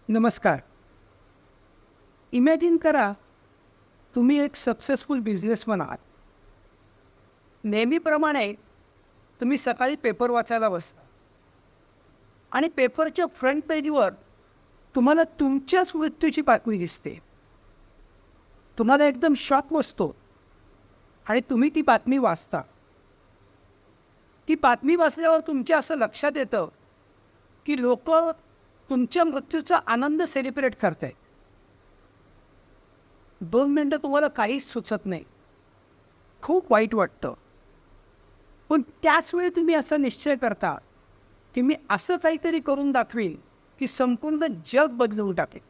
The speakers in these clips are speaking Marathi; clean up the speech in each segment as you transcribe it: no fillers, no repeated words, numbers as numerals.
नमस्कार. इमॅजिन करा, तुम्ही एक सक्सेसफुल बिझनेसमन आहात. नेहमीप्रमाणे तुम्ही सकाळी पेपर वाचायला बसता आणि पेपरच्या फ्रंट पेजवर तुम्हाला तुमच्याच मृत्यूची बातमी दिसते. तुम्हाला एकदम शॉक बसतो आणि तुम्ही ती बातमी वाचता. ती बातमी वाचल्यावर तुमच्या असं लक्षात येतं की लोक तुमच्या मृत्यूचा आनंद सेलिब्रेट करतायत. 2 मिनटं तुम्हाला काहीच सुचत नाही, खूप वाईट वाटतं. पण त्याच वेळी तुम्ही असा निश्चय करता की मी असं काहीतरी करून दाखवीन की संपूर्ण जग बदलून टाकेल.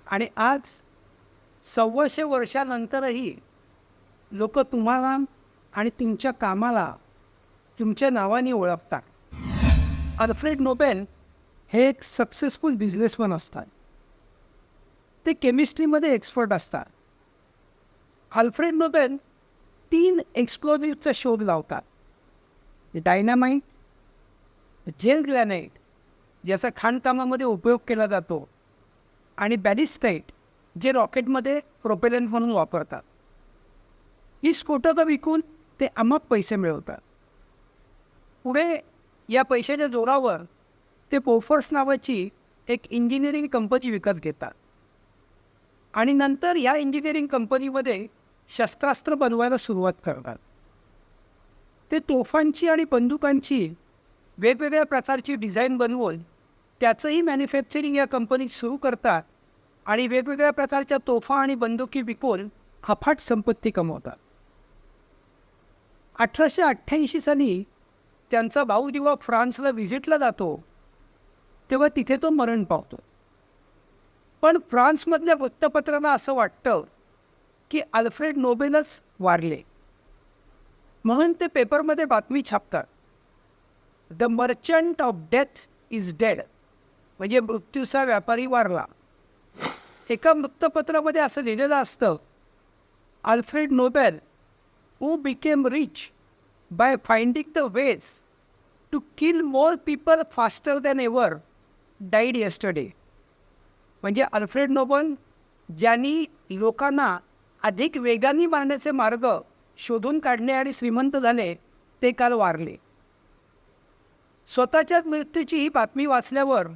आणि आज 125 वर्षानंतरही लोक तुम्हाला आणि तुमच्या कामाला तुमच्या नावाने ओळखतात. अल्फ्रेड नोबेल हे एक सक्सेसफुल बिझनेसमन असतात. ते केमिस्ट्रीमध्ये एक्सपर्ट असतात. अल्फ्रेड नोबेल 3 एक्सप्लोजिव्हचा शोध लावतात. डायनामाइट, जेल ग्रॅनाइट ज्याचा खाणकामामध्ये उपयोग केला जातो, आणि बॅलिस्टाईट जे रॉकेटमध्ये प्रोपेलंट म्हणून वापरतात. ही स्फोटकं विकून ते अमाप पैसे मिळवतात. पुढे या पैशाच्या जोरावर ते पोफर्स नावाची एक इंजिनिअरिंग कंपनी विकत घेतात आणि नंतर या इंजिनिअरिंग कंपनीमध्ये शस्त्रास्त्र बनवायला सुरुवात करतात. ते तोफांची आणि बंदुकांची वेगवेगळ्या प्रकारची डिझाईन बनवून त्याचंही मॅन्युफॅक्चरिंग या कंपनीत सुरू करतात आणि वेगवेगळ्या प्रकारच्या तोफा आणि बंदुकी विकून अफाट संपत्ती कमवतात. 1888 साली त्यांचा भाऊ जेव्हा फ्रान्सला व्हिजिटला जातो तेव्हा तिथे तो मरण पावतो. पण फ्रान्समधल्या वृत्तपत्रांना असं वाटतं की अल्फ्रेड नोबेलच वारले, म्हणून ते पेपरमध्ये बातमी छापतात, the merchant of death is dead, म्हणजे मृत्यूचा व्यापारी वारला. एका वृत्तपत्रामध्ये असं लिहिलेलं असतं, Alfred Nobel who became rich by finding the ways to kill more people faster than ever died yesterday. म्हणजे अल्फ्रेड नोबेल ज्यांनी लोकांना अधिक वेगाने मारण्याचे मार्ग शोधून काढले आणि श्रीमंत झाले, ते काल वारले. स्वतःच्याच मृत्यूची ही बातमी वाचल्यावर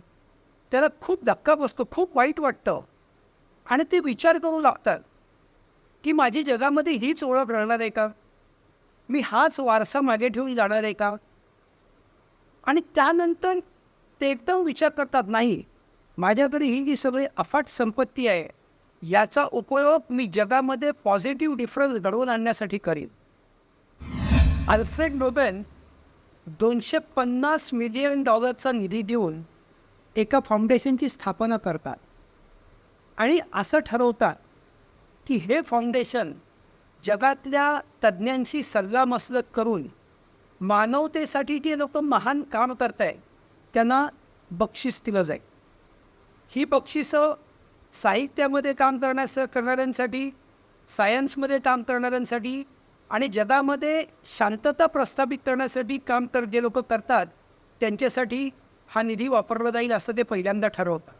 त्याला खूप धक्का बसतो, खूप वाईट वाटतं आणि ते विचार करू लागतात की माझी जगामध्ये हीच ओळख राहणार आहे का? मी हाच वारसा मागे ठेवून जाणार आहे का? आणि त्यानंतर ते एकदम विचार करतात, नाही, माझ्याकडे ही जी सगळी अफाट संपत्ती आहे याचा उपयोग मी जगामध्ये पॉझिटिव्ह डिफरन्स घडवून आणण्यासाठी करीन. अल्फ्रेड नोबेल $250 मिलियन निधी देऊन एका फाउंडेशनची स्थापना करतात आणि असं ठरवतात की हे फाउंडेशन जगातल्या तज्ज्ञांशी सल्लामसलत करून मानवतेसाठी जे लोक महान काम करत आहेत त्यांना बक्षीस दिलं जाईल. ही बक्षिसं साहित्यामध्ये काम करणाऱ्यांसाठी, सायन्समध्ये काम करणाऱ्यांसाठी आणि जगामध्ये शांतता प्रस्थापित करण्यासाठी काम जे लोक करतात त्यांच्यासाठी हा निधी वापरला जाईल असं ते पहिल्यांदा ठरवतात.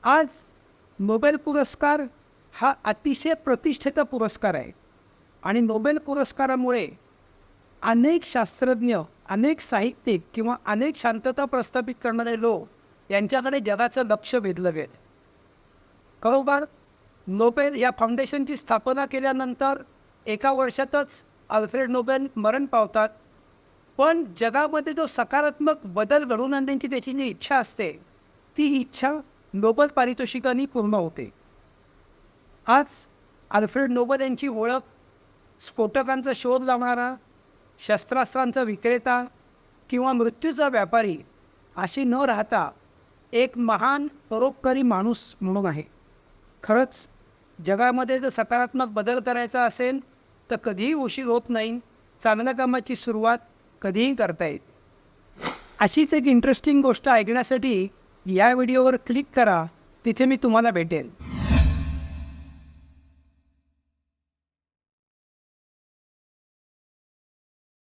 आज नोबेल पुरस्कार हा अतिशय प्रतिष्ठेचा पुरस्कार आहे आणि नोबेल पुरस्कारामुळे अनेक शास्त्रज्ञ, अनेक साहित्यिक किंवा अनेक शांतता प्रस्थापित करणारे लोक यांच्याकडे जगाचं लक्ष वेधलं गेलं. खरोखर नोबेल या फाउंडेशनची स्थापना केल्यानंतर एका वर्षातच अल्फ्रेड नोबेल मरण पावतात. पण जगामध्ये जो सकारात्मक बदल घडवून आणण्याची त्याची जी इच्छा असते, ती इच्छा नोबेल पारितोषिकांनी पूर्ण होते. आज अल्फ्रेड नोबेल यांची ओळख स्फोटकांचा शोध लावणारा, शस्त्रास्त्रांचा विक्रेता किंवा मृत्यूचा व्यापारी अशी न राहता एक महान परोपकारी माणूस म्हणून आहे. खरंच जगामध्ये जर सकारात्मक बदल करायचा असेल तर कधीही उशीर होत नाही. चांगल्या कामाची सुरुवात कधीही करता येते. अशीच एक इंटरेस्टिंग गोष्ट ऐकण्यासाठी या व्हिडिओवर क्लिक करा, तिथे मी तुम्हाला भेटेन.